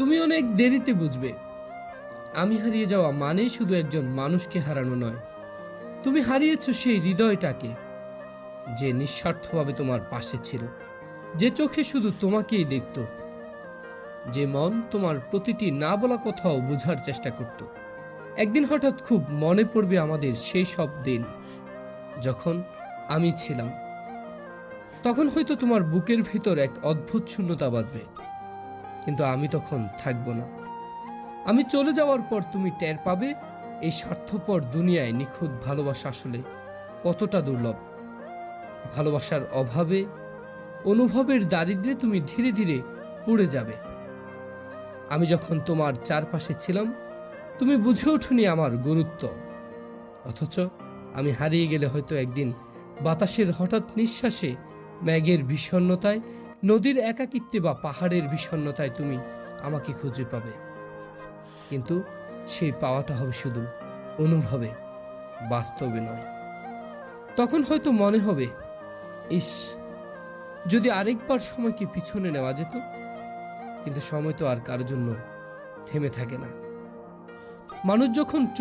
তুমি অনেক দেরিতে বুঝবে আমি হারিয়ে যাওয়া মানে শুধু একজন মানুষকে হারানো নয়, তুমি হারিয়েছ সেই হৃদয়টাকে যে নিঃস্বার্থভাবে তোমার পাশে ছিল, যে চোখে শুধু তোমাকেই দেখত, যে মন তোমার প্রতিটি না বলা কথাও বোঝার চেষ্টা করত। একদিন হঠাৎ খুব মনে পড়বে আমাদের সেই সব দিন যখন আমি ছিলাম। তখন হয়তো তোমার বুকের ভিতর এক অদ্ভুত শূন্যতা বাজবে, কিন্তু আমি তখন থাকব না। আমি চলে যাওয়ার পর তুমি টের পাবে এই স্বার্থপর দুনিয়ায় নিখুঁত ভালোবাসা আসলে কতটা দুর্লভ। ভালোবাসার অভাবে, অনুভবের দারিদ্র্যে তুমি ধীরে ধীরে পুড়ে যাবে। আমি যখন তোমার চারপাশে ছিলাম তুমি বুঝে ওঠোনি আমার গুরুত্ব, অথচ আমি হারিয়ে গেলে হয়তো একদিন বাতাসের হঠাৎ নিঃশ্বাসে, মেঘের বিষণ্ণতায়, নদীর একাকিত্বে বা পাহাড়ের বিষণ্ণতায় তুমি আমাকে খুঁজে পাবে। কিন্তু সেই পাওয়াটা হবে শুধু অনুভবে, বাস্তবে নয়। তখন হয়তো মনে হবে, ইস, যদি আরেকবার সময়কে পিছনে নেওয়া যেত। কিন্তু সময় তো আর কারোর জন্য থেমে থাকে না। মানুষ যখন